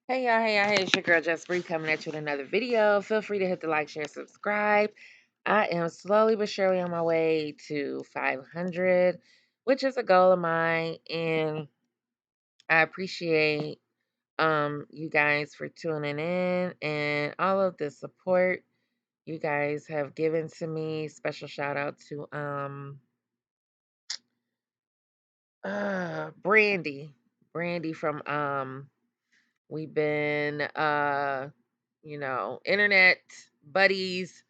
Hey y'all, it's your girl Just Bree coming at you with another video. Feel free to hit the like, share, subscribe. I am slowly but surely on my way to 500, which is a goal of mine, and I appreciate you guys for tuning in and all of the support you guys have given to me. Special shout out to Brandy. Brandy from we've been internet buddies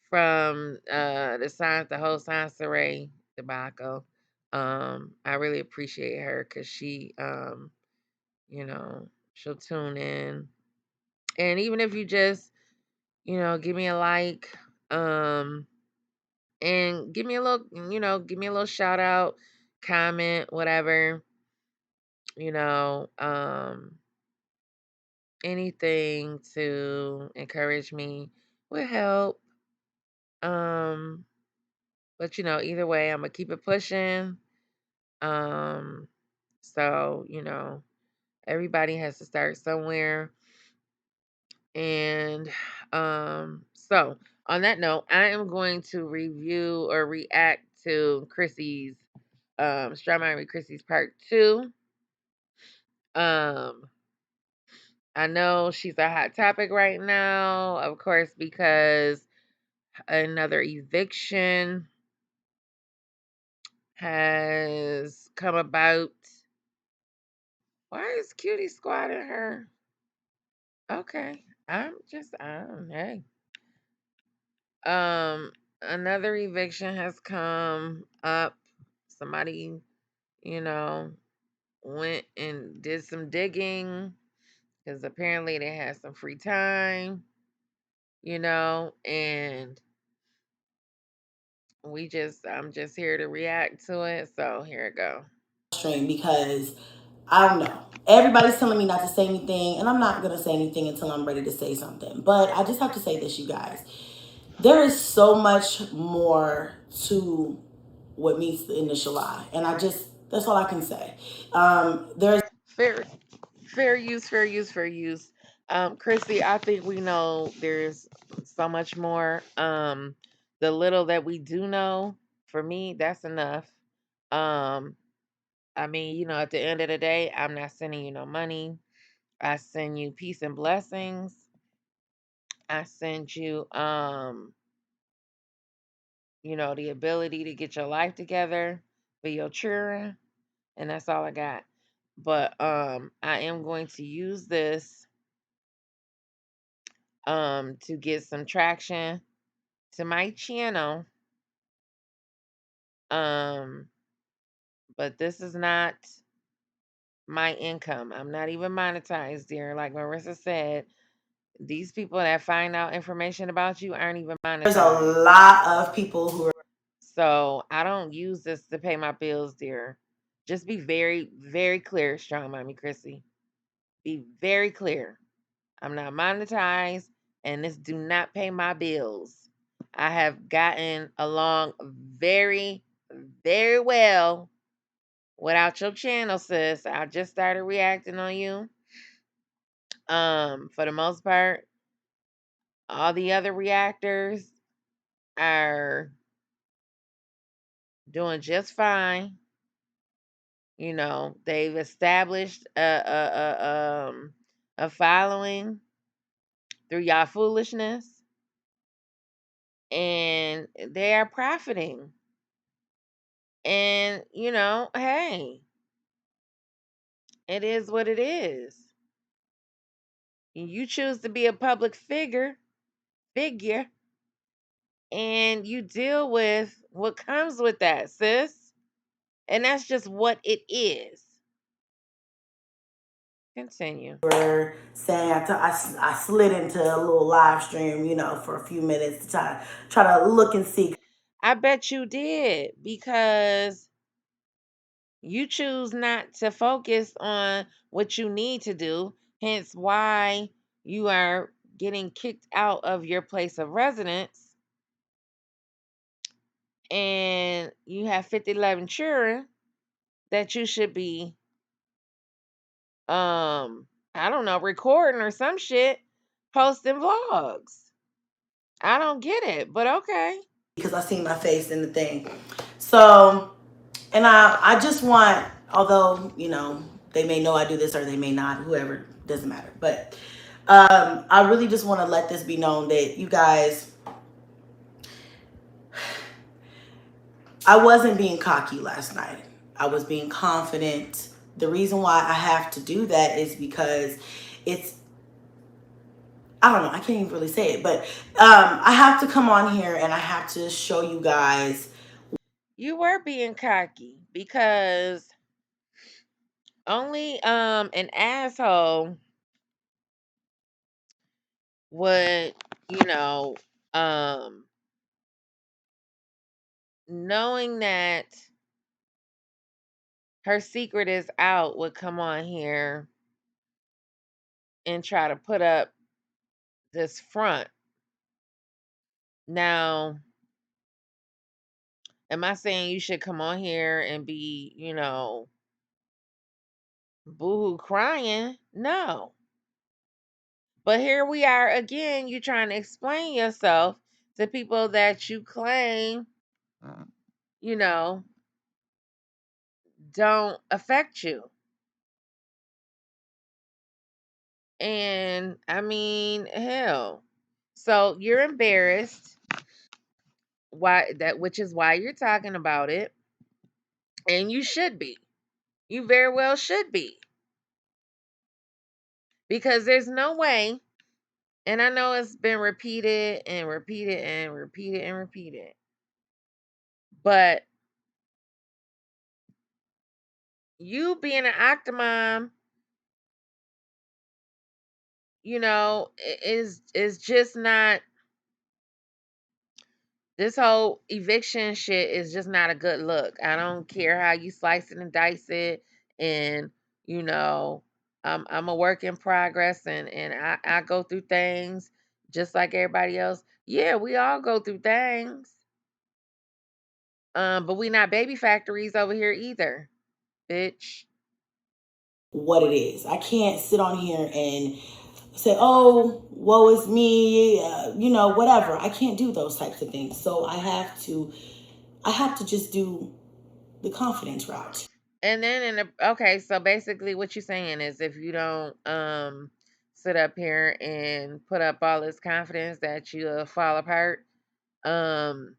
from the whole science array debacle. I really appreciate her because she'll tune in. And even if you just, give me a like, and give me a little shout out, comment, whatever, you know, um, anything to encourage me would help. Um, but either way, I'm gonna keep it pushing. Um, so everybody has to start somewhere. And so on that note, I am going to review or react to Chrissy's Strawberry Chrissy's part 2. Um, I know she's a hot topic right now, of course, because another eviction has come about. Why is Cutie squatting her? Okay. Hey. Um, Another eviction has come up. Somebody, you know, went and did some digging because apparently they had some free time, and I'm just here to react to it. So here it go. Stream because I don't know. Everybody's telling me not to say anything, and I'm not going to say anything until I'm ready to say something. But I just have to say this, you guys. There is so much more to what meets the initial lie. And that's all I can say. There's Fair, fair use, fair use, fair use. Chrissy, I think we know there's so much more. The little that we do know, for me, that's enough. Um, I mean, at the end of the day, I'm not sending you no money. I send you peace and blessings. I send you, the ability to get your life together for your children, and that's all I got. But I am going to use this to get some traction to my channel. Um, but this is not my income. I'm not even monetized here. Like Marissa said, these people that find out information about you aren't even a monetized. lot of people who are So I don't use this to pay my bills, dear. Just be very, very clear, strong mommy Chrissy. Be very clear. I'm not monetized, and this do not pay my bills. I have gotten along very, very well without your channel, sis. I just started reacting on you. For the most part, all the other reactors are doing just fine. They've established a following through y'all foolishness, and they are profiting. And hey, it is what it is. You choose to be a public figure, and you deal with what comes with that, sis. And that's just what it is. Continue. were saying I slid into a little live stream, for a few minutes to try to look and see. I bet you did, because you choose not to focus on what you need to do, hence why you are getting kicked out of your place of residence, and you have 5011 children that you should be I don't know, recording or some shit, posting vlogs. I don't get it, but okay. because I seen my face in the thing. So, and I just want, although, you know, they may know I do this or they may not, whoever, doesn't matter. But I really just want to let this be known that you guys, I wasn't being cocky last night. I was being confident. The reason why I have to do that is because it's, I don't know, I can't even really say it, but I have to come on here and I have to show you guys. You were being cocky because only an asshole would, you know, um knowing that her secret is out would come on here and try to put up this front. Now, am I saying you should come on here and be, boohoo crying? No. But here we are again, you trying to explain yourself to people that you claim, you know, don't affect you. And I mean, hell. So you're embarrassed, why that which is why you're talking about it, and you should be. You very well should be. Because there's no way, and I know it's been repeated and repeated and repeated and repeated, but you being an octomom, is just not, this whole eviction shit is just not a good look. I don't care how you slice it and dice it, and you know, I'm a work in progress, and I go through things just like everybody else. Yeah, we all go through things. But we not baby factories over here either, bitch. What it is. I can't sit on here and say, "Oh, woe is me," you know, whatever. I can't do those types of things. So I have to just do the confidence route. And then okay, so basically what you're saying is if you don't sit up here and put up all this confidence that you'll fall apart. Um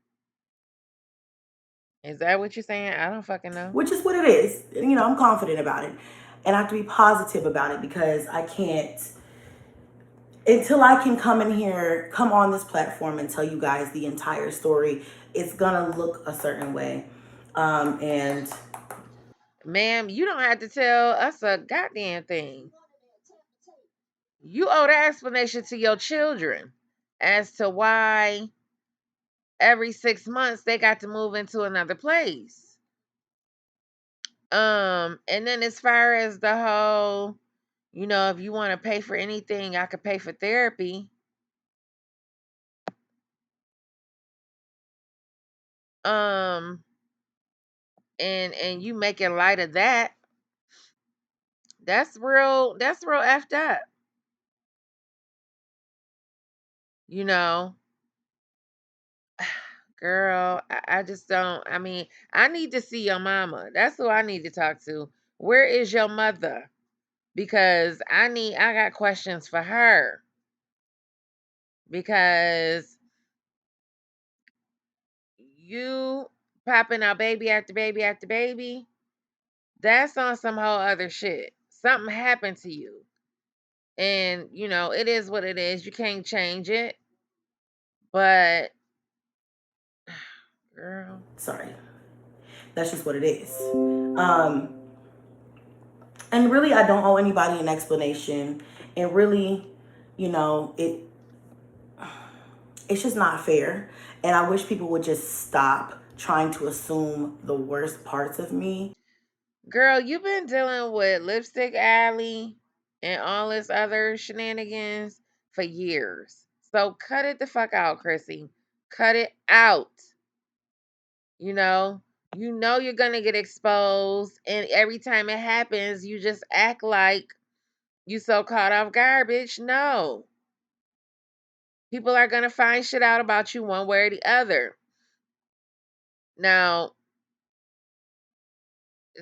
is that what you're saying? I don't fucking know. Which is what it is. You know, I'm confident about it. And I have to be positive about it because I can't, until I can come in here, come on this platform and tell you guys the entire story, it's gonna look a certain way. And Ma'am, you don't have to tell us a goddamn thing. You owe that explanation to your children as to why every 6 months they got to move into another place. And then as far as the whole, if you want to pay for anything, I could pay for therapy. Um, and you making light of that, that's real effed up. You know, girl, I just don't. I mean, I need to see your mama. That's who I need to talk to. Where is your mother? Because I got questions for her. Because you popping out baby after baby after baby, that's on some whole other shit. Something happened to you. And, it is what it is. You can't change it. But, girl. sorry, that's just what it is. Um, and really, I don't owe anybody an explanation. And really, you know, it's just not fair. And I wish people would just stop trying to assume the worst parts of me. Girl, you've been dealing with Lipstick Alley and all this other shenanigans for years. So cut it the fuck out, Chrissy. Cut it out. You know, you're gonna get exposed, and every time it happens, you just act like You so caught off guard, bitch. No. People are going to find shit out about you one way or the other. Now,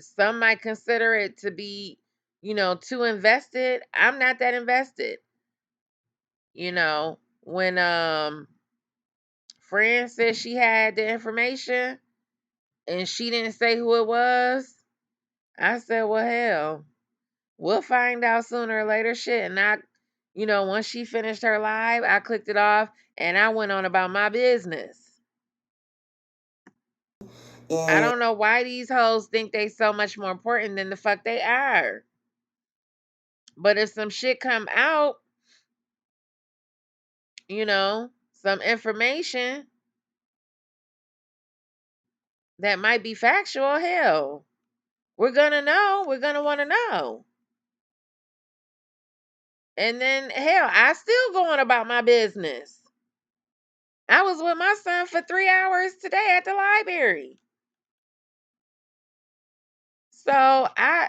some might consider it to be, too invested. I'm not that invested. When Fran said she had the information and she didn't say who it was, I said, well, hell, we'll find out sooner or later. Shit. And once she finished her live, I clicked it off and I went on about my business. I And don't know why these hoes think they so much more important than the fuck they are. But if some shit come out, some information that might be factual, hell, we're gonna know. We're gonna want to know. And then, hell, I still going about my business. I was with my son for 3 hours today at the library. So I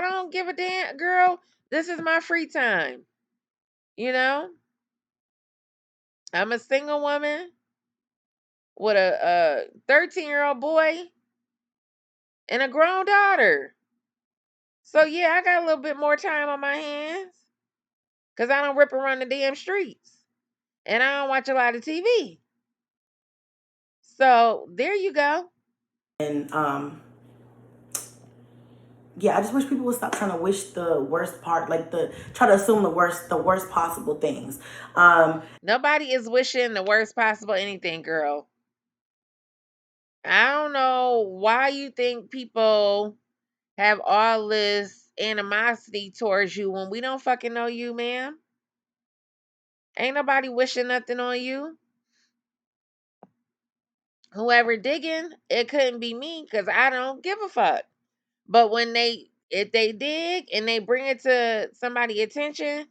don't give a damn, girl. This is my free time. You know, I'm a single woman with a 13-year-old boy and a grown daughter. So yeah, I got a little bit more time on my hands because I don't rip around the damn streets and I don't watch a lot of TV. So there you go. and yeah, I just wish people would stop trying to wish the worst part, like the try to assume the worst possible things. Nobody is wishing the worst possible anything, girl. I don't know why you think people have all this animosity towards you when we don't fucking know you, ma'am. Ain't nobody wishing nothing on you. Whoever digging, it couldn't be me because I don't give a fuck. But if they dig and they bring it to somebody's attention,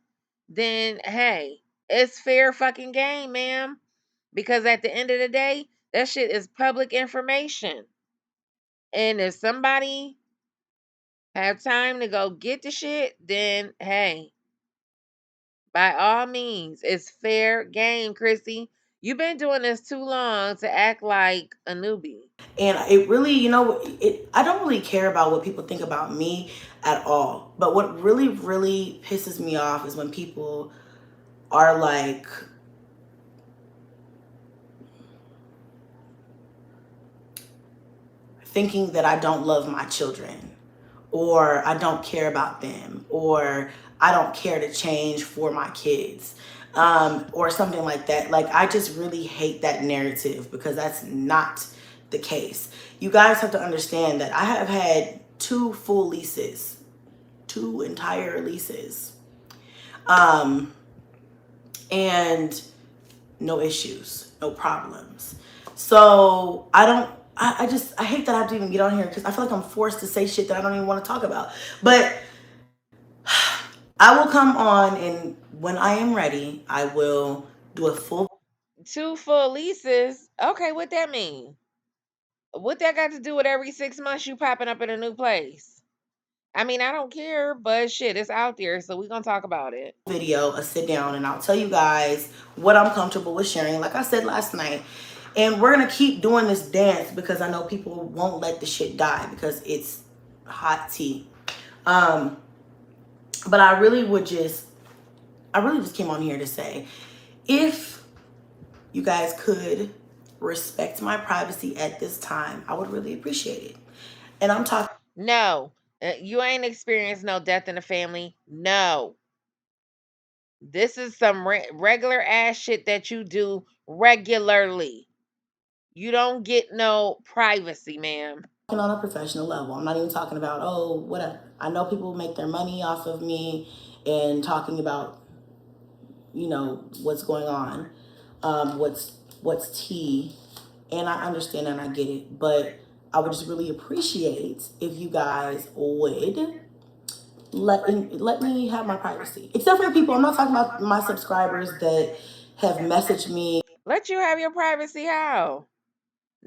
then hey, it's fair fucking game, ma'am. Because at the end of the day, that shit is public information. And if somebody have time to go get the shit, then hey, by all means, it's fair game, Chrissy. You've been doing this too long to act like a newbie. And it really, I don't really care about what people think about me at all. But what really, really pisses me off is when people are like thinking that I don't love my children, or I don't care about them, or I don't care to change for my kids, or something like that. Like, I just really hate that narrative because that's not the case. You guys have to understand that I have had two full leases, two entire leases, um, and no issues, no problems. So I don't. I hate that I have to even get on here because I feel like I'm forced to say shit that I don't even want to talk about. But I will come on, and when I am ready, I will do a full Two full leases. Okay, what that mean? What that got to do with every 6 months you popping up in a new place? I mean, I don't care, but shit, it's out there, so we gonna talk about it. video, a sit down, and I'll tell you guys what I'm comfortable with sharing. Like I said last night, and we're gonna keep doing this dance because I know people won't let the shit die because it's hot tea. Um, but I really just came on here to say, if you guys could respect my privacy at this time, I would really appreciate it. And I'm talking No, you ain't experienced no death in the family. No, this is some regular ass shit that you do regularly. You don't get no privacy, ma'am. on a professional level. I'm not even talking about, oh, whatever. I know people make their money off of me and talking about, what's going on, what's tea, and I understand and I get it, but I would just really appreciate if you guys would let me have my privacy. Except for the people, I'm not talking about my subscribers that have messaged me. Let you have your privacy how?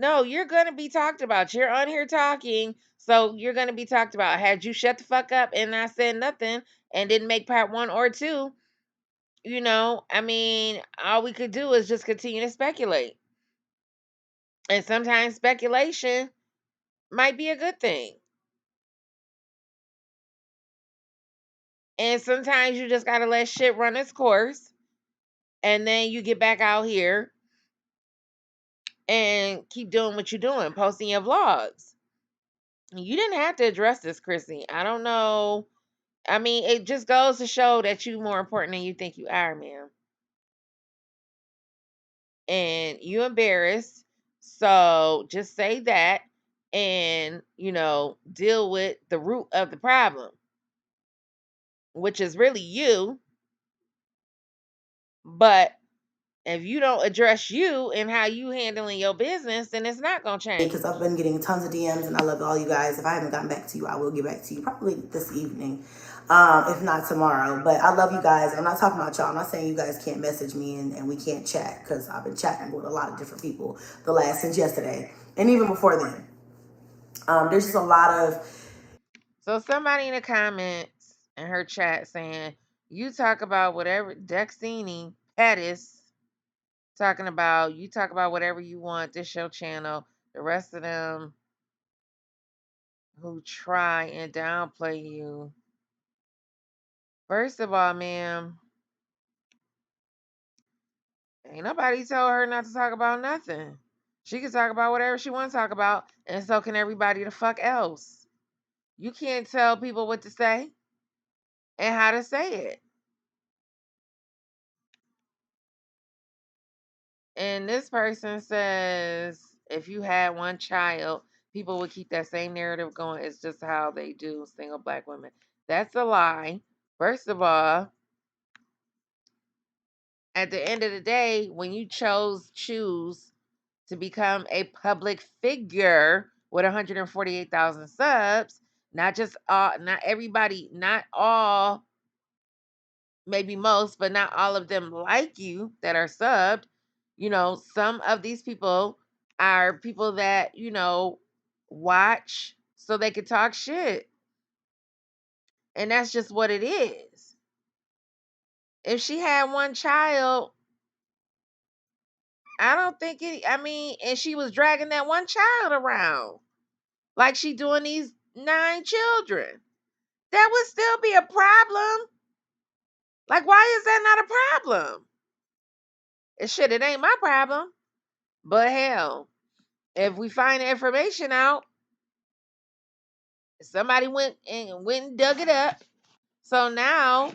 No, you're gonna be talked about. You're on here talking, so you're gonna be talked about. Had you shut the fuck up and not said nothing, and didn't make part one or two, I mean, all we could do is just continue to speculate. And sometimes speculation might be a good thing. And sometimes you just got to let shit run its course. And then you get back out here and keep doing what you're doing, posting your vlogs. You didn't have to address this, Chrissy. I don't know. I mean, it just goes to show that you're more important than you think you are, man. And you embarrassed. So just say that and, deal with the root of the problem, which is really you. But if you don't address you and how you handling your business, then it's not going to because change. I've been getting tons of DMs and I love all you guys. If I haven't gotten back to you, I will get back to you probably this evening, if not tomorrow. But I love you guys. I'm not talking about y'all. I'm not saying you guys can't message me and we can't chat, because I've been chatting with a lot of different people since yesterday and even before then. There's just a lot of So somebody in the comments in her chat saying, you talk about whatever, Dexini Pettis talking about, you talk about whatever you want, this your channel. The rest of them who try and downplay you. First of all, ma'am, ain't nobody told her not to talk about nothing. She can talk about whatever she wants to talk about, and so can everybody the fuck else. You can't tell people what to say and how to say it. And this person says if you had one child, people would keep that same narrative going. It's just how they do single black women. That's a lie. First of all, at the end of the day, when you choose to become a public figure with 148,000 subs, not just not everybody, not all, maybe most, but not all of them like you that are subbed. Some of these people are people that, watch so they can talk shit. And that's just what it is. If she had one child, I don't think I mean, and she was dragging that one child around like she doing these 9 children. That would still be a problem. Like, why is that not a problem? It ain't my problem. But hell, if we find the information out, somebody went and dug it up. So now,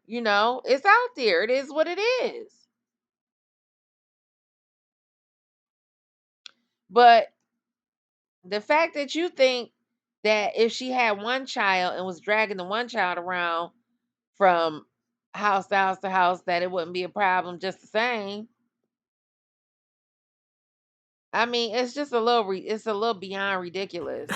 it's out there. It is what it is. But the fact that you think that if she had one child and was dragging the one child around from house to house to house, that it wouldn't be a problem just the same. I mean, it's just a little it's a little beyond ridiculous.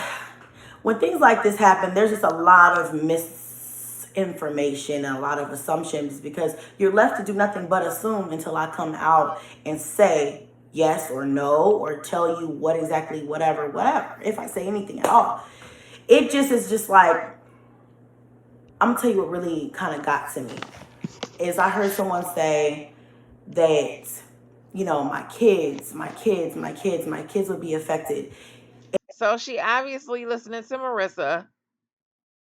when things like this happen, there's just a lot of misinformation and a lot of assumptions, because you're left to do nothing but assume until I come out and say yes or no, or tell you what exactly, whatever, if I say anything at all. It just is just like, I'm gonna tell you what really kind of got to me is I heard someone say that, my kids would be affected. So she obviously listening to Marissa.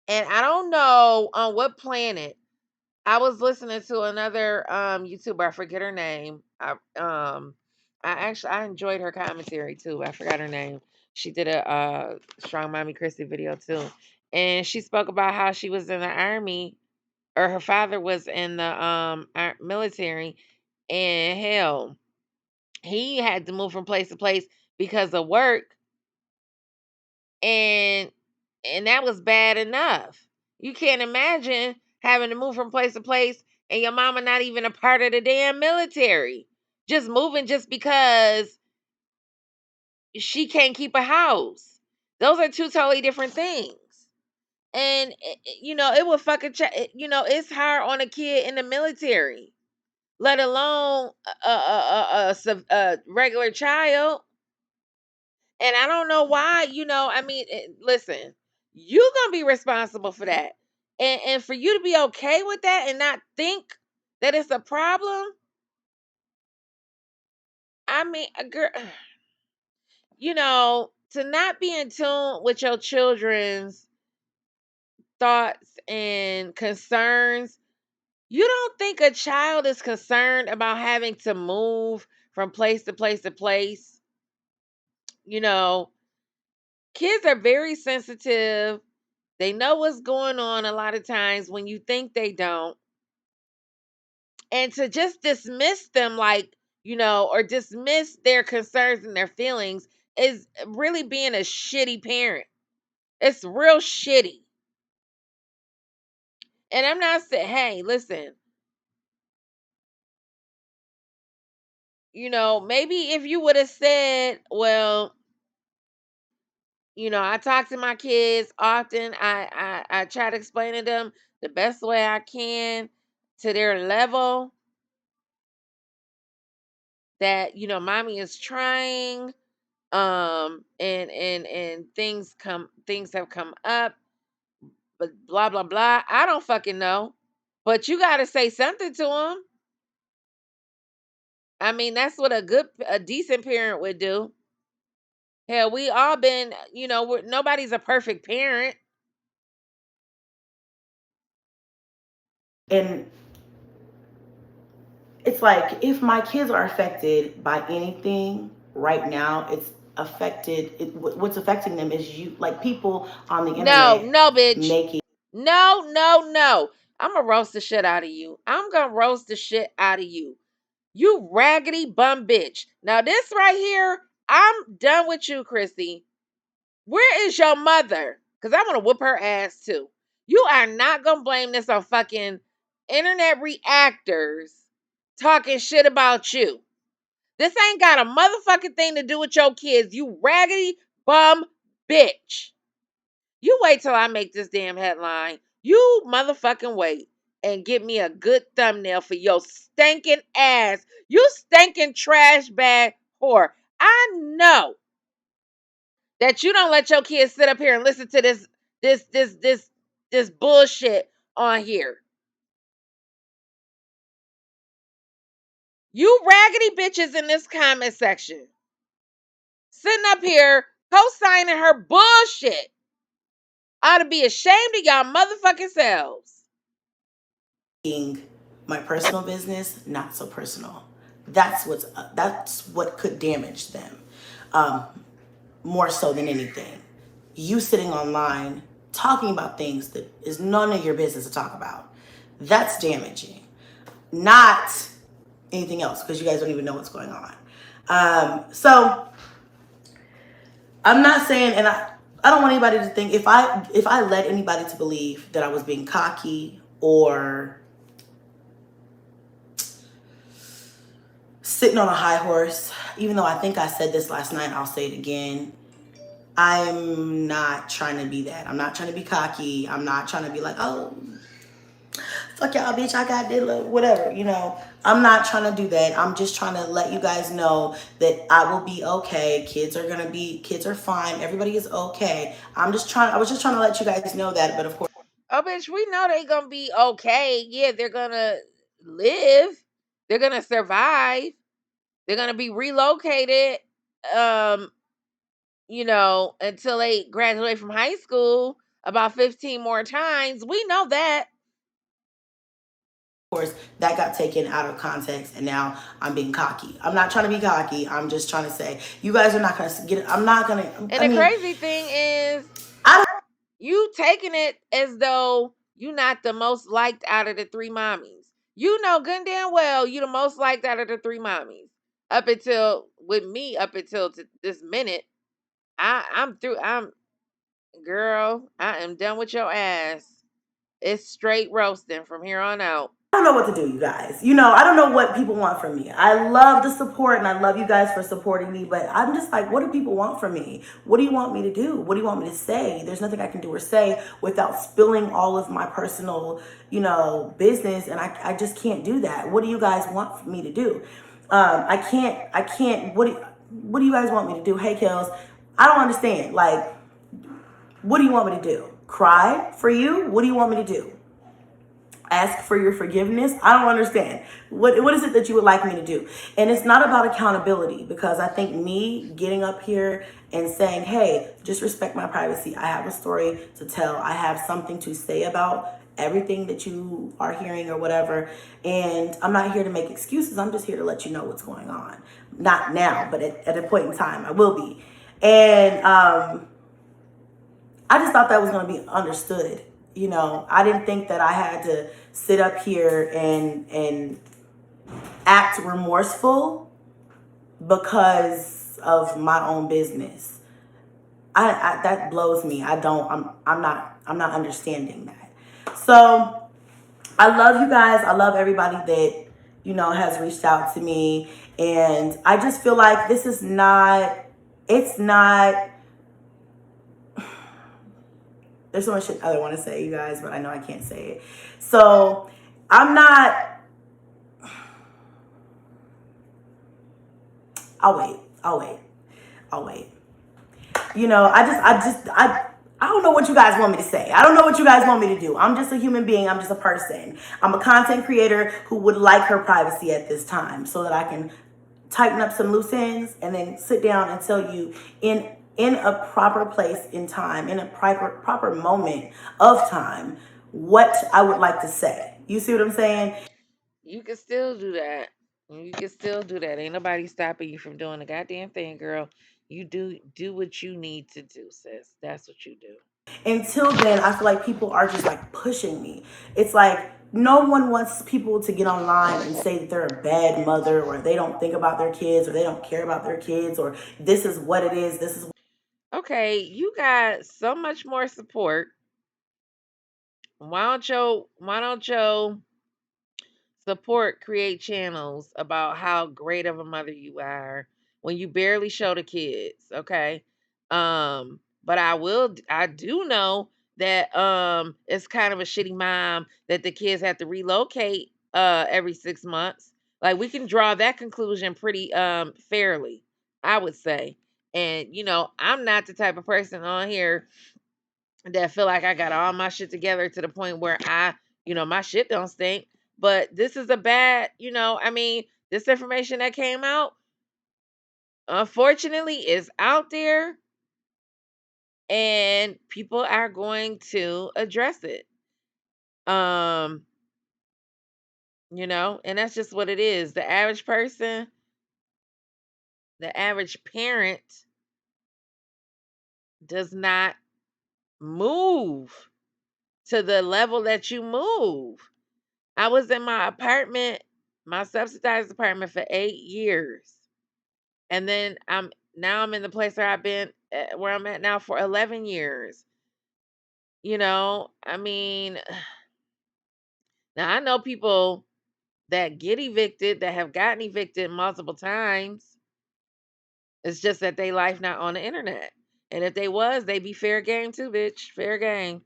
And I don't know on what planet. I was listening to another YouTuber, I forget her name. I enjoyed her commentary too. I forgot her name. She did a strong Mommy Chrissy video too. And she spoke about how she was in the army, or her father was in the military, and hell, he had to move from place to place because of work, and that was bad enough. You can't imagine having to move from place to place and your mama not even a part of the damn military. Just moving just because she can't keep a house. Those are two totally different things. And it would fucking it's hard on a kid in the military, let alone a regular child. And I don't know why, I mean, listen, you gonna be responsible for that. And for you to be okay with that and not think that it's a problem, I mean, girl, to not be in tune with your children's thoughts and concerns. You don't think a child is concerned about having to move from place to place to place? You know, kids are very sensitive. They know what's going on a lot of times when you think they don't. And to just dismiss them, like, or dismiss their concerns and their feelings is really being a shitty parent. It's real shitty. And I'm not saying, hey, listen, maybe if you would have said, well, I talk to my kids often. I try to explain to them the best way I can to their level that, mommy is trying. And things have come up, but blah blah blah. I don't fucking know. But you got to say something to them. I mean, that's what a decent parent would do. Hell, we all been, nobody's a perfect parent. And it's like if my kids are affected by anything right now, it's affected. What's affecting them is you, like people on the No, internet no, bitch. making. No, no, no. I'm gonna roast the shit out of you. I'm gonna roast the shit out of you. You raggedy bum bitch. Now this right here, I'm done with you, Chrissy. Where is your mother? Because I'm gonna whoop her ass too. You are not gonna blame this on fucking internet reactors talking shit about you. This ain't got a motherfucking thing to do with your kids, you raggedy bum bitch. You wait till I make this damn headline. You motherfucking wait and get me a good thumbnail for your stinking ass. You stinking trash bag whore. I know that you don't let your kids sit up here and listen to this bullshit on here. You raggedy bitches in this comment section sitting up here co-signing her bullshit ought to be ashamed of y'all motherfucking selves. My personal business not so personal. That's what could damage them, um, more so than anything. You sitting online talking about things that is none of your business to talk about. That's damaging. Not anything else because you guys don't even know what's going on. So I'm not saying, and I don't want anybody to think if I led anybody to believe that I was being cocky or sitting on a high horse, even though I think I said this last night, I'll say it again. I'm not trying to be that. I'm not trying to be cocky. I'm not trying to be like, oh, fuck y'all, bitch, I got this, whatever, I'm not trying to do that. I'm just trying to let you guys know that I will be okay. Kids are fine. Everybody is okay. I was just trying to let you guys know that, but of course. Oh, bitch, we know they gonna be okay. Yeah, they're gonna live. They're gonna survive. They're gonna be relocated. Um, until they graduate from high school about 15 more times. We know that. Of course, that got taken out of context, and now I'm being cocky. I'm not trying to be cocky. I'm just trying to say, you guys are not going to get it. I'm not going to, And I the mean, crazy thing is, I don't. you taking it as though you not the most liked out of the three mommies. You know good and damn well you the most liked out of the three mommies. Up until with me, up until this minute, I'm through. Girl, I am done with your ass. It's straight roasting from here on out. I don't know what to do, you guys. I don't know what people want from me. I love the support and I love you guys for supporting me, but I'm just like, what do people want from me? What do you want me to do? What do you want me to say? There's nothing I can do or say without spilling all of my personal, business, and I just can't do that. What do you guys want me to do? I can't. What do you guys want me to do? Hey, Kels, I don't understand. Like, what do you want me to do? Cry for you? What do you want me to do? Ask for your forgiveness? I don't understand. What is it that you would like me to do? And it's not about accountability, because I think me getting up here and saying, hey, just respect my privacy. I have a story to tell. I have something to say about everything that you are hearing or whatever. And I'm not here to make excuses. I'm just here to let you know what's going on. Not now, but at a point in time, I will be. And I just thought that was going to be understood. You know, I didn't think that I had to sit up here and act remorseful because of my own business. I that blows me. I'm not understanding that. So I love you guys. I love everybody that, you know, has reached out to me, and I just feel like this is not. It's not. There's so much shit I want to say, you guys, but I know I can't say it. So I'm not. I'll wait. I'll wait. I'll wait. You know, I don't know what you guys want me to say. I don't know what you guys want me to do. I'm just a human being. I'm just a person. I'm a content creator who would like her privacy at this time, so that I can tighten up some loose ends and then sit down and tell you in a proper place in time, in a proper moment of time, what I would like to say. You see what I'm saying? You can still do that. You can still do that. Ain't nobody stopping you from doing the goddamn thing, girl. You do what you need to do, sis. That's what you do. Until then, I feel like people are just like pushing me. It's like no one wants people to get online and say that they're a bad mother, or they don't think about their kids, or they don't care about their kids, or this is what it is. This is Okay, you got so much more support. Why don't you support create channels about how great of a mother you are when you barely show the kids, okay? But I do know that it's kind of a shitty mom that the kids have to relocate every 6 months. Like we can draw that conclusion pretty fairly, I would say. And I'm not the type of person on here that feel like I got all my shit together to the point where my shit don't stink. But this is a bad, I mean, this information that came out, unfortunately, is out there and people are going to address it. Um, and that's just what it is. The average person, the average parent does not move to the level that you move. I was in my apartment, my subsidized apartment for 8 years. And then I'm in the place where I've been where I'm at now for 11 years. I mean, now I know people that get evicted that have gotten evicted multiple times. It's just that they life not on the internet. And if they was, they'd be fair game too, bitch. Fair game.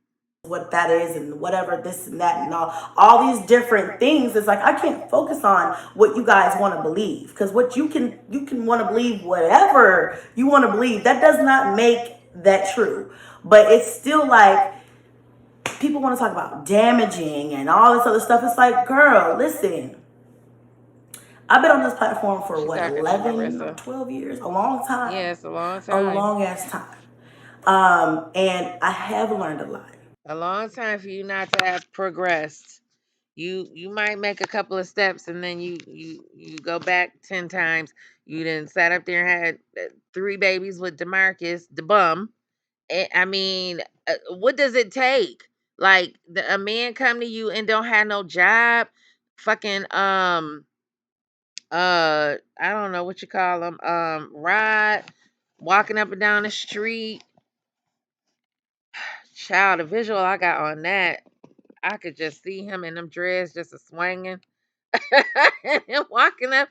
what that is, and whatever this and that and all these different things. It's like I can't focus on what you guys want to believe, because what you can want to believe whatever you want to believe. That does not make that true. But it's still like people want to talk about damaging and all this other stuff. It's like, girl, listen. I've been on this platform for She what, talking to 11 or Marissa. 12 years? A long time. Yeah, it's a long A time. long ass time. And I have learned a lot. A long time for you not to have progressed. You might make a couple of steps and then you go back 10 times. You didn't sat up there and had 3 babies with Demarcus the bum. I mean, what does it take? Like a man come to you and don't have no job, fucking I don't know what you call them, ride, walking up and down the street. Child, the visual I got on that, I could just see him in them dreads just a swinging and him walking up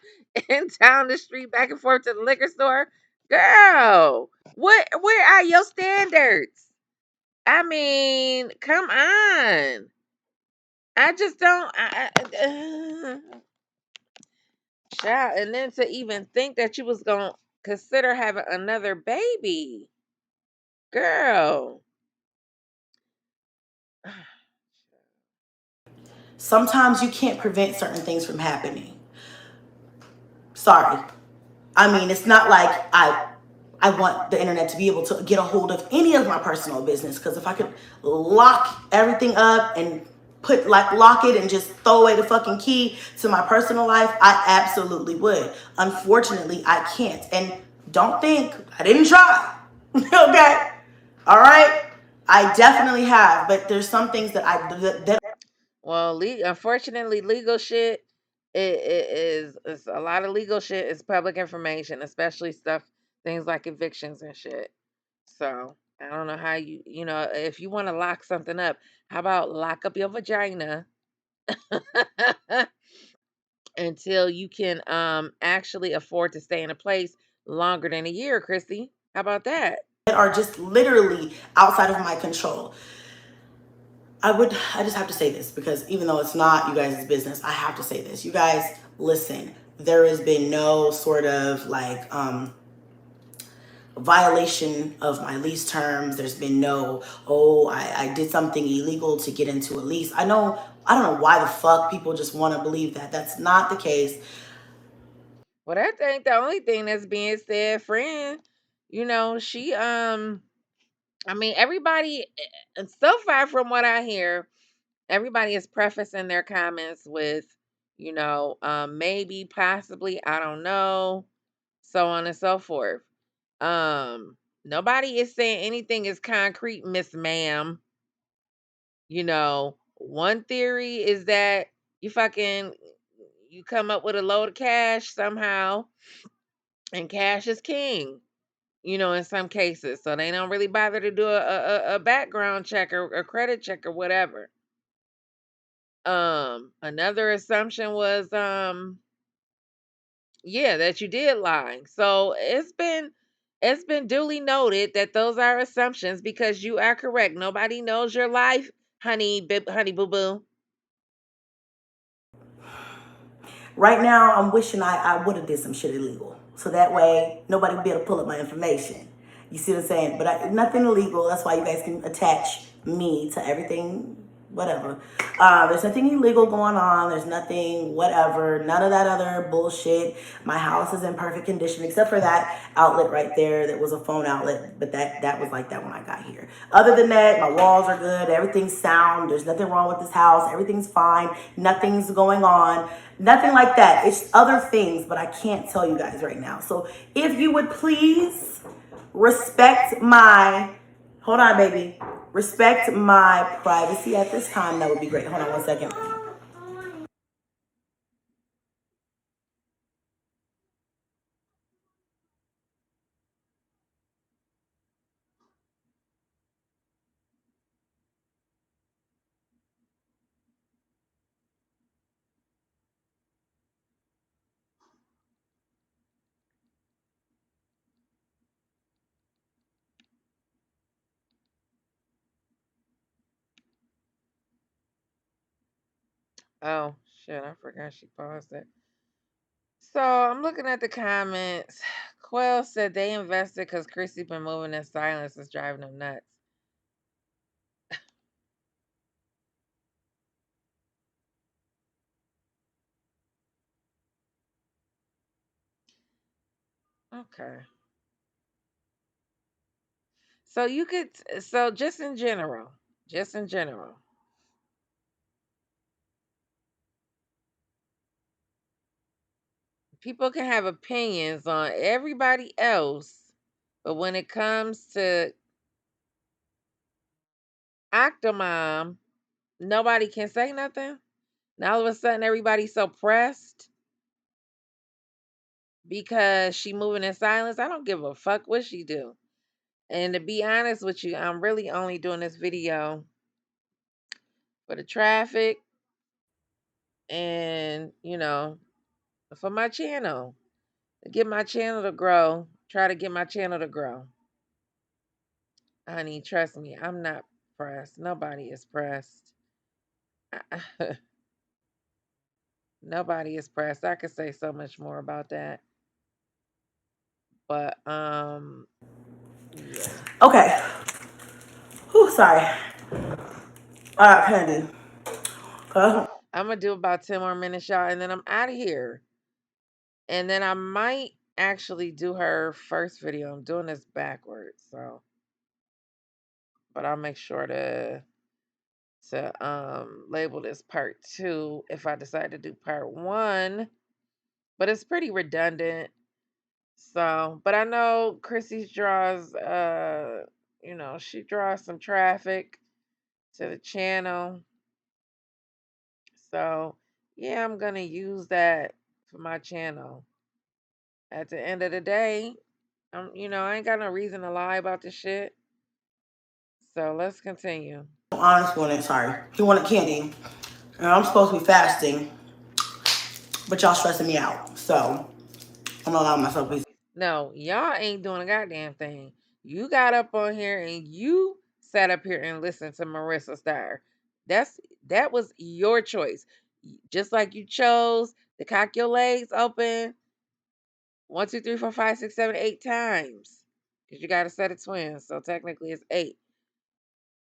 and down the street back and forth to the liquor store. Girl, where are your standards? I mean, come on. I just don't. Child, and then to even think that you was gonna consider having another baby, girl. Sometimes you can't prevent certain things from happening. Sorry. I mean, it's not like I want the internet to be able to get a hold of any of my personal business, because if I could lock everything up and put like lock it and just throw away the fucking key to my personal life, I absolutely would. Unfortunately, I can't. And don't think I didn't try. Okay? All right? I definitely have, but there's some things that Well, unfortunately, legal shit it is it's a lot of legal shit is public information, especially stuff things like evictions and shit. So I don't know how you know if you want to lock something up, how about lock up your vagina until you can actually afford to stay in a place longer than a year, Chrissy. How about that? are just literally outside of my control. I just have to say this, because even though it's not you guys' business, I have to say this. You guys, listen, there has been no sort of like violation of my lease terms. There's been no, oh, I did something illegal to get into a lease. I don't know why the fuck people just want to believe that. That's not the case. Well, that ain't the only thing that's being said, friend. You know, she I mean, everybody, and so far from what I hear, everybody is prefacing their comments with, maybe, possibly, I don't know, so on and so forth. Nobody is saying anything is concrete, Miss Ma'am. One theory is that you fucking you come up with a load of cash somehow, and cash is king. In some cases, so they don't really bother to do a background check or a credit check or whatever. Another assumption was, yeah, that you did lie. So it's been duly noted that those are assumptions because you are correct. Nobody knows your life, honey boo boo. Right now, I'm wishing I would have did some shit illegal, so that way nobody would be able to pull up my information. You see what I'm saying? But nothing illegal. That's why you guys can attach me to everything, whatever. There's nothing illegal going on. There's nothing, whatever. None of that other bullshit. My house is in perfect condition, except for that outlet right there that was a phone outlet. But that was like that when I got here. Other than that, my walls are good. Everything's sound. There's nothing wrong with this house. Everything's fine. Nothing's going on. Nothing like that. It's other things, but I can't tell you guys right now. So if you would please respect my, hold on, baby, respect my privacy at this time, that would be great. Hold on 1 second. Oh shit, I forgot she paused it. So I'm looking at the comments. Quell said they invested because Chrissy been moving in silence is driving them nuts. Okay. So you could so just in general, people can have opinions on everybody else, but when it comes to Octomom, nobody can say nothing. Now all of a sudden everybody's so pressed because she moving in silence. I don't give a fuck what she do. And to be honest with you, I'm really only doing this video for the traffic and, for my channel. To get my channel to grow. Try to get my channel to grow. Honey, trust me, I'm not pressed. Nobody is pressed. Nobody is pressed. I could say so much more about that. But yeah. Okay. Whew, sorry. All right, Candy. I'm gonna do about 10 more minutes, y'all, and then I'm out of here. And then I might actually do her first video. I'm doing this backwards, so but I'll make sure to label this part 2 if I decide to do part 1. But it's pretty redundant. So, but I know Chrissy draws she draws some traffic to the channel. So, yeah, I'm going to use that for my channel. At the end of the day, I ain't got no reason to lie about this shit. So, let's continue. Honest wanted, sorry. He wanted candy. And I'm supposed to be fasting, but y'all stressing me out. So I'm gonna allow myself to be. No, y'all ain't doing a goddamn thing. You got up on here and you sat up here and listened to Marissa Starr. That's that was your choice. Just like you chose to cock your legs open 1, 2, 3, 4, 5, 6, 7, 8 times. Because you got a set of twins. So technically it's 8.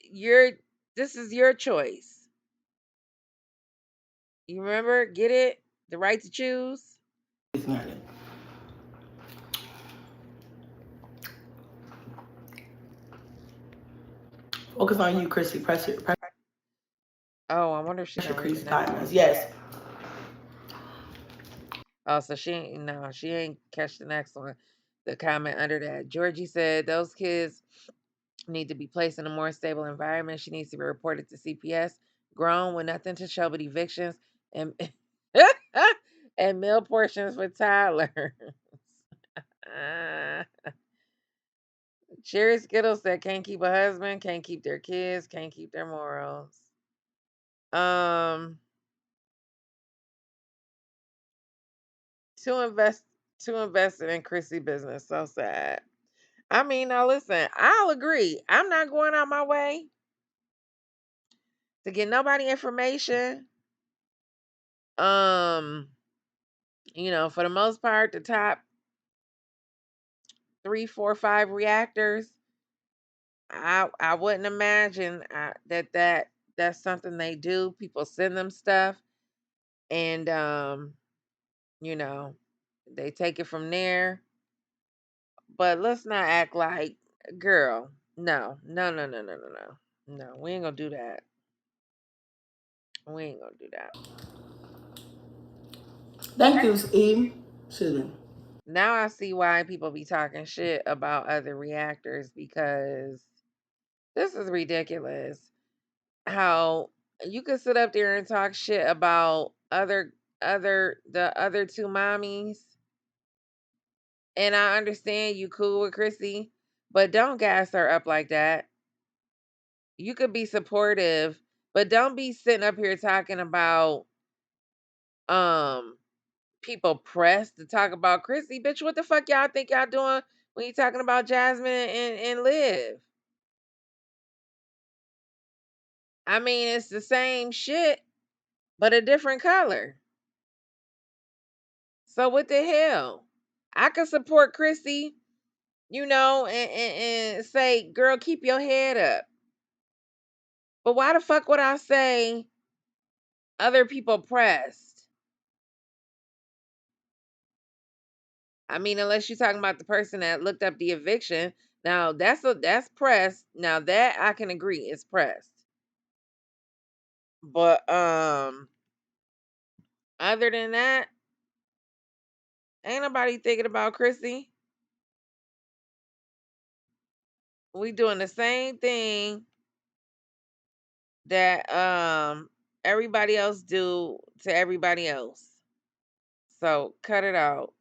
You're this is your choice. You remember? Get it? The right to choose? Focus on you, Chrissy. Press Oh, I wonder if she's your gonna read the crease next diamonds. one. Yes. Oh, so she ain't catch the next one. The comment under that. Georgie said those kids need to be placed in a more stable environment. She needs to be reported to CPS. Grown with nothing to show but evictions and and meal portions for toddlers. Cherry Skittles said can't keep a husband, can't keep their kids, can't keep their morals. Um, to invest to invest in Chrissy business. So sad. I mean, now listen, I'll agree. I'm not going out my way to get nobody information. Um, for the most part, the top 3, 4, 5 reactors, I wouldn't imagine that's something they do. People send them stuff, and you know, they take it from there. But let's not act like, girl. No, no, no, no, no, no, no. No, we ain't gonna do that. We ain't gonna do that. Thank you, Eve. Excuse me. Now I see why people be talking shit about other reactors because this is ridiculous. How you could sit up there and talk shit about the other 2 mommies, and I understand you cool with Chrissy, but don't gas her up like that. You could be supportive, but don't be sitting up here talking about um people pressed to talk about Chrissy. Bitch, what the fuck y'all think y'all doing when you talking about Jasmine and Liv? I mean, it's the same shit, but a different color. So what the hell? I could support Chrissy, and say, girl, keep your head up. But why the fuck would I say other people pressed? I mean, unless you're talking about the person that looked up the eviction. Now that's pressed. Now that I can agree is pressed. But other than that, ain't nobody thinking about Chrissy. We doing the same thing that everybody else do to everybody else. So cut it out.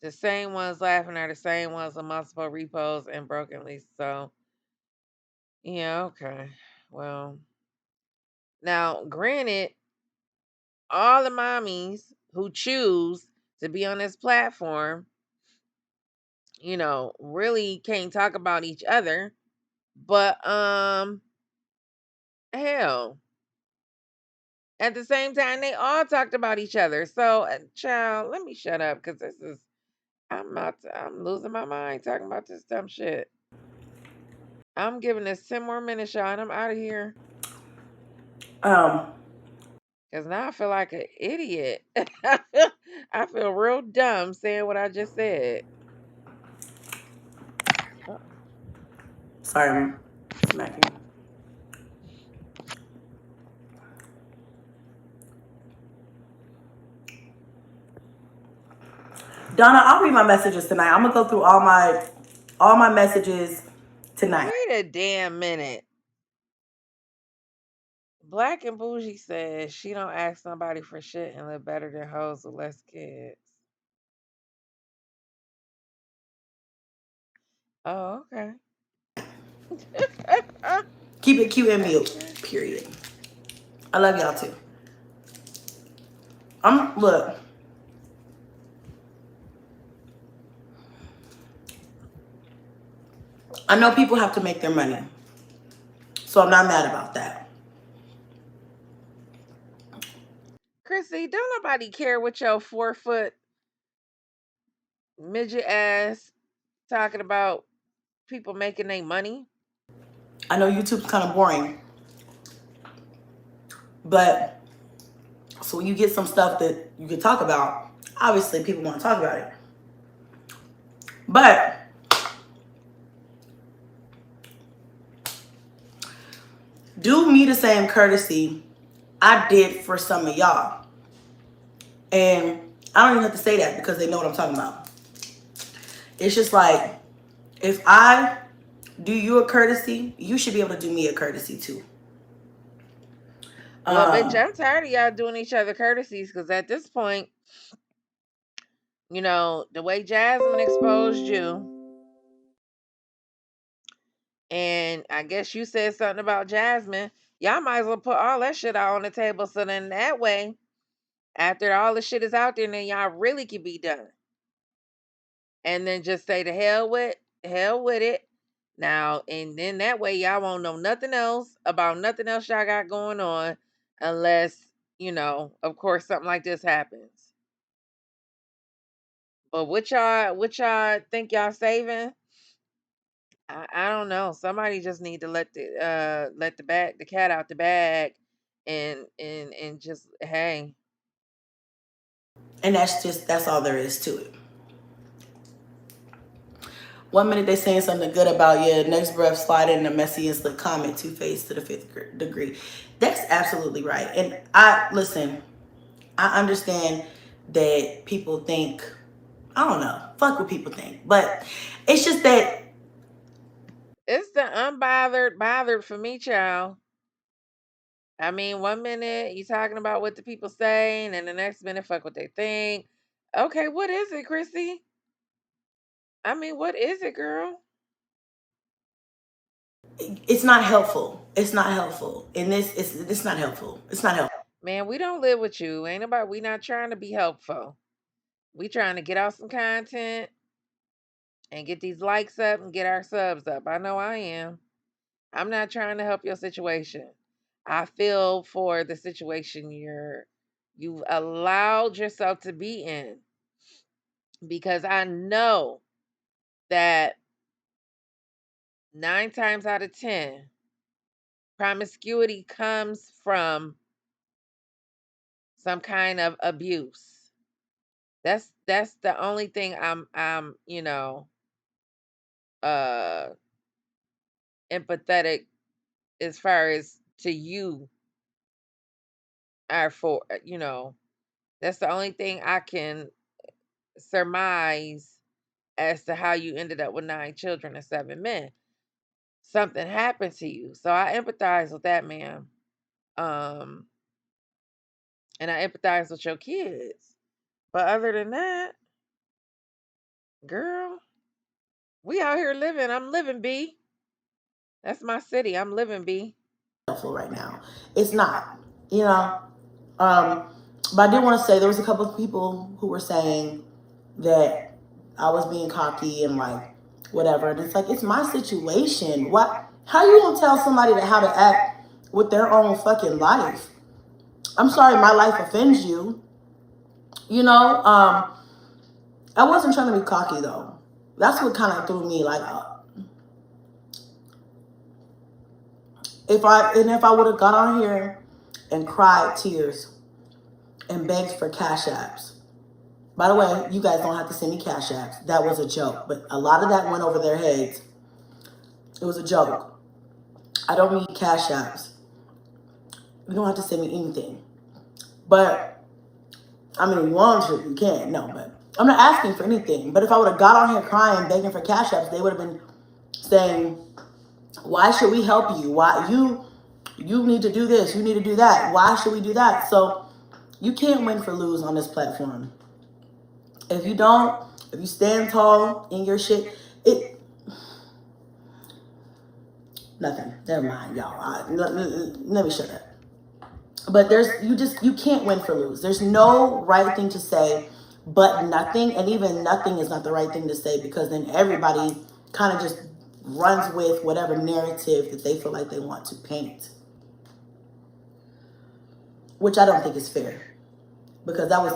The same ones laughing are the same ones with multiple repos and broken leases. So yeah, okay. Well, now granted, all the mommies who choose to be on this platform, really can't talk about each other. But hell, at the same time, they all talked about each other. So, child, let me shut up because this is I'm losing my mind talking about this dumb shit. I'm giving this 10 more minutes, y'all, and I'm out of here. Um, Because now I feel like an idiot. I feel real dumb saying what I just said. Uh, Sorry, I'm smacking. Donna, I'll read my messages tonight. I'm gonna go through all my messages tonight. Wait a damn minute. Black and Bougie says she don't ask somebody for shit and live better than hoes with less kids. Oh, okay. Keep it cute and mute. Okay. Period. I love y'all too. Look. I know people have to make their money, so I'm not mad about that. Chrissy, don't nobody care what your 4 foot midget ass talking about people making their money. I know YouTube's kind of boring, but so when you get some stuff that you can talk about, obviously people want to talk about it. But do me the same courtesy I did for some of y'all. And I don't even have to say that because they know what I'm talking about. It's just like, if I do you a courtesy, you should be able to do me a courtesy too. Well, bitch, Um, I'm tired of y'all doing each other courtesies because at this point, the way Jasmine exposed you, and I guess you said something about Jasmine, y'all might as well put all that shit out on the table so then that way, after all the shit is out there, then y'all really can be done. And then just say to hell with it. Now, and then that way y'all won't know nothing else about nothing else y'all got going on unless, of course something like this happens. But what y'all think y'all saving? I don't know. Somebody just need to let the cat out the bag and just hey. and that's all there is to it. 1 minute they saying something good about you, next breath slide in a messy and slick comment, two-faced to the fifth degree. That's absolutely right. And I listen, I understand that people think, I don't know, fuck what people think. But it's just that It's the unbothered bothered for me, child. I mean, 1 minute you talking about what the people saying, and the next minute fuck what they think. Okay, what is it, Chrissy? I mean, what is it, girl? it's not helpful. It's not helpful. And it's not helpful. It's not helpful. Man, we don't live with you. Ain't about we not trying to be helpful. We trying to get out some content and get these likes up and get our subs up. I know I am. I'm not trying to help your situation. I feel for the situation you've allowed yourself to be in because I know that 9 times out of 10 promiscuity comes from some kind of abuse. That's the only thing I'm uh empathetic as far as to you are for that's the only thing I can surmise as to how you ended up with 9 children and 7 men. Something happened to you. So I empathize with that, man. Um and I empathize with your kids. But other than that, girl, we out here living. I'm living, B. That's my city. I'm living, B. Helpful right now. It's not. You know. Um, but I did want to say there was a couple of people who were saying that I was being cocky and like whatever. And it's like it's my situation. What? How you gonna tell somebody how to act with their own fucking life? I'm sorry, my life offends you. You know. I wasn't trying to be cocky though. That's what kind of threw me like. If I would have got on here and cried tears and begged for cash apps. By the way, you guys don't have to send me cash apps. That was a joke, but a lot of that went over their heads. It was a joke. I don't need cash apps. You don't have to send me anything. But I mean, if you want to, you can. No, but I'm not asking for anything. But if I would have got on here crying, begging for cash apps, they would have been saying, "Why should we help you? Why you need to do this? You need to do that. Why should we do that?" So you can't win for lose on this platform. If you don't, if you stand tall in your shit, it nothing. Never mind, y'all. Let me shut up. But you can't win for lose. There's no right thing to say, but nothing, and even nothing is not the right thing to say because then everybody kind of just runs with whatever narrative that they feel like they want to paint, which I don't think is fair because that was,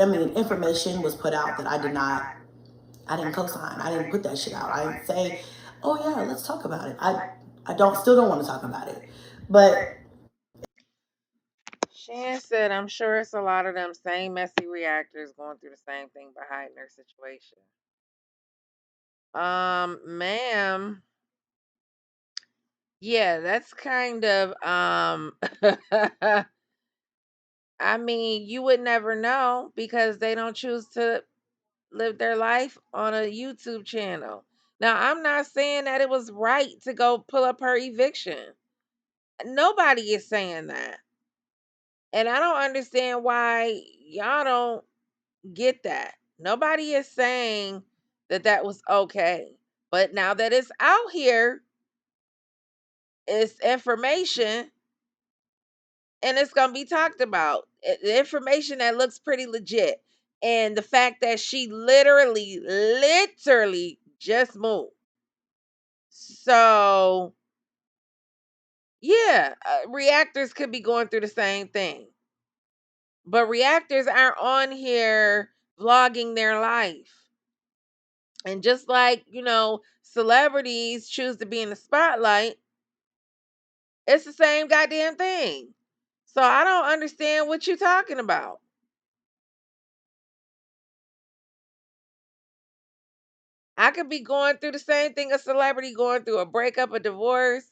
I mean, information was put out that I didn't co-sign. I didn't put that shit out. I didn't say, oh yeah, let's talk about it. Still don't want to talk about it, but Shan said, I'm sure it's a lot of them same messy reactors going through the same thing but hiding their situation. Ma'am, yeah, that's kind of I mean, you would never know because they don't choose to live their life on a YouTube channel. Now, I'm not saying that it was right to go pull up her eviction. Nobody is saying that. And I don't understand why y'all don't get that. Nobody is saying that that was okay. But now that it's out here, it's information and it's going to be talked about. The information that looks pretty legit. And the fact that she literally just moved. So, yeah, reactors could be going through the same thing. But reactors aren't on here vlogging their life. And just like, celebrities choose to be in the spotlight, it's the same goddamn thing. So I don't understand what you're talking about. I could be going through the same thing a celebrity going through, a breakup, a divorce,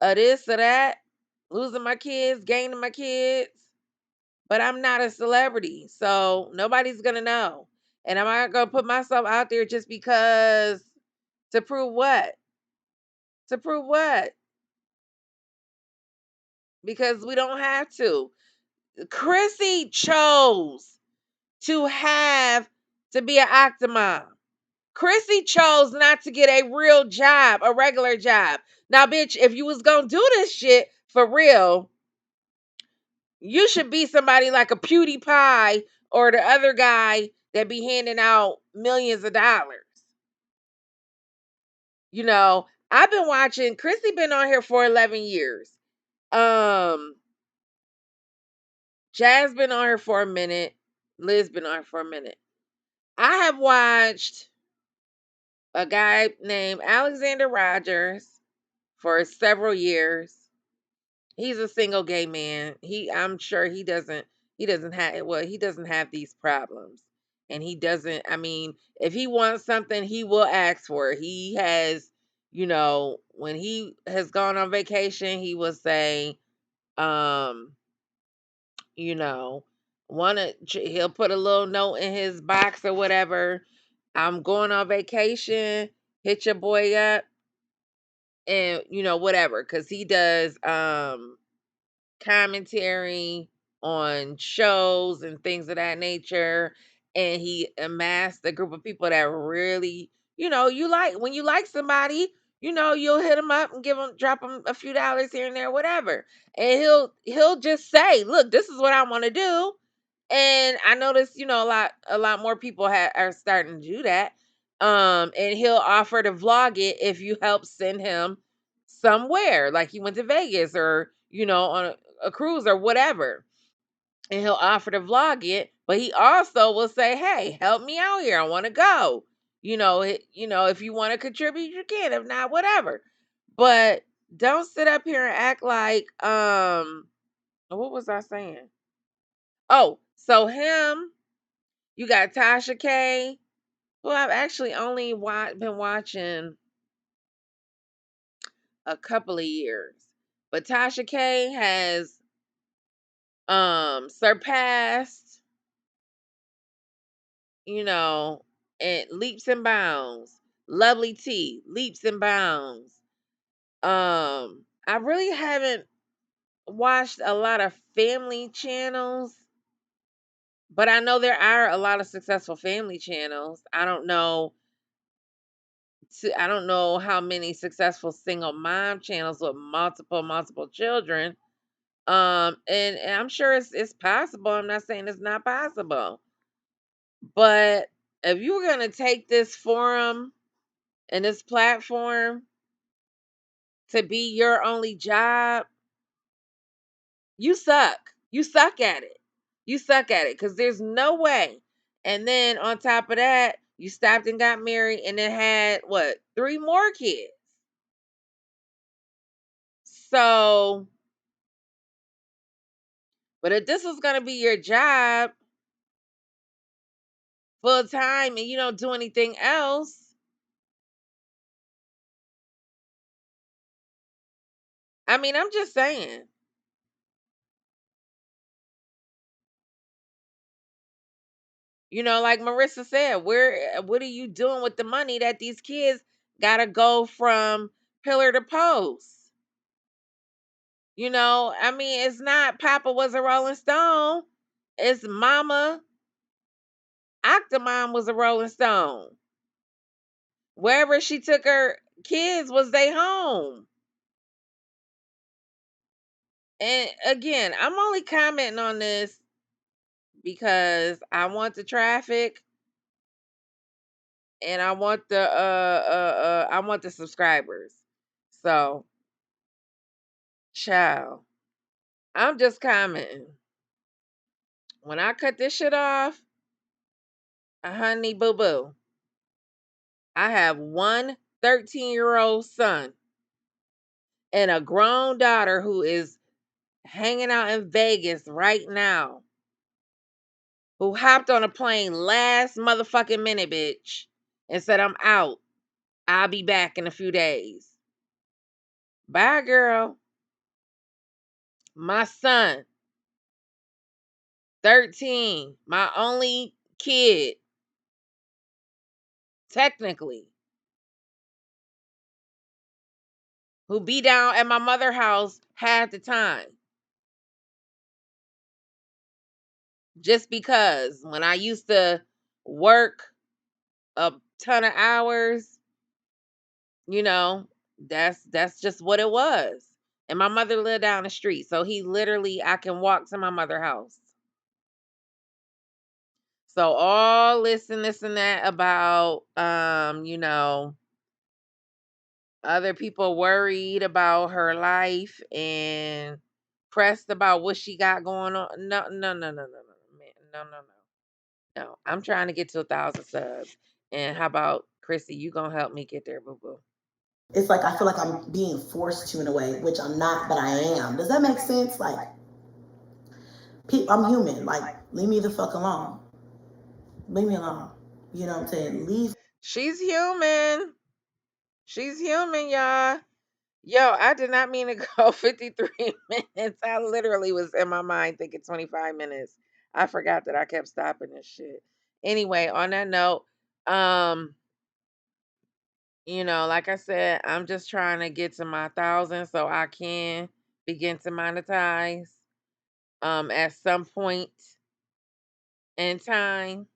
a this or that, losing my kids, gaining my kids. But I'm not a celebrity, so nobody's gonna know. And am I gonna put myself out there just because to prove what? To prove what? Because we don't have to. Chrissy chose to have to be an octomom. Chrissy chose not to get a real job, a regular job. Now, bitch, if you was gonna do this shit for real, you should be somebody like a PewDiePie or the other guy that be handing out millions of dollars. I've been watching Chrissy been on here for 11 years. Um Jazz been on here for a minute. Liz been on here for a minute. I have watched a guy named Alexander Rogers for several years. He's a single gay man. I'm sure he doesn't have these problems. And he doesn't, I mean, if he wants something, he will ask for it. He has, when he has gone on vacation, he will say, um, you know, he'll put a little note in his box or whatever. I'm going on vacation. Hit your boy up and whatever cuz he does commentary on shows and things of that nature. And he amassed a group of people that really, you like when you like somebody, you'll hit him up and drop him a few dollars here and there, whatever. And he'll just say, look, this is what I want to do. And I noticed, a lot more people are starting to do that. And he'll offer to vlog it if you help send him somewhere, like he went to Vegas or on a cruise or whatever. And he'll offer to vlog it, but he also will say, "Hey, help me out here. I want to go. If you want to contribute, you can. If not, whatever." But Don't sit up here and act like what was I saying? Oh, so him, you got Tasha K, who I've actually only been watching a couple of years. But Tasha K has surpassed, you know, and leaps and bounds. Lovely T, leaps and bounds. I really haven't watched a lot of family channels, but I know there are a lot of successful family channels. I don't know how many successful single mom channels with multiple children. And I'm sure it's possible. I'm not saying it's not possible. But if you were gonna take this forum and this platform to be your only job, you suck. You suck at it. You suck at it because there's no way. And then on top of that, you stopped and got married and then had what, three more kids. So, but if this was going to be your job full time and you don't do anything else, I mean, I'm just saying, like Marissa said, what are you doing with the money that these kids got to go from pillar to post? I mean, it's not Papa was a Rolling Stone. It's Mama Octomom was a Rolling Stone. Wherever she took her kids was they home. And again, I'm only commenting on this because I want the traffic and I want the subscribers. So, child, I'm just commenting. When I cut this shit off, honey boo boo, I have one 13-year-old son and a grown daughter who is hanging out in Vegas right now, who hopped on a plane last motherfucking minute, bitch, and said, I'm out. I'll be back in a few days. Bye, girl. My son, 13, my only kid, technically, who be down at my mother's house half the time. Just because when I used to work a ton of hours, you know, that's just what it was. And my mother lived down the street, so I can walk to my mother's house. So all this and that about other people worried about her life and pressed about what she got going on. No, no, no, no, no, no, man. No, no, no. No. I'm trying to get to 1,000 subs. And how about Chrissy, you gonna help me get there, boo boo? It's like I feel like I'm being forced to in a way, which I'm not, but I am. Does that make sense? Like, I'm human. Like, leave me the fuck alone. Leave me alone. You know what I'm saying? Leave. She's human. She's human, y'all. Yo, I did not mean to go 53 minutes. I literally was in my mind thinking 25 minutes. I forgot that I kept stopping this shit. Anyway, on that note, um, like I said, I'm just trying to get to my 1,000 so I can begin to monetize at some point in time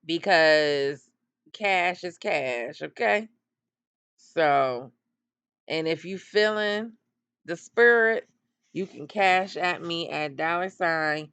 because cash is cash, okay? So, and if you feeling the spirit, you can cash at me at $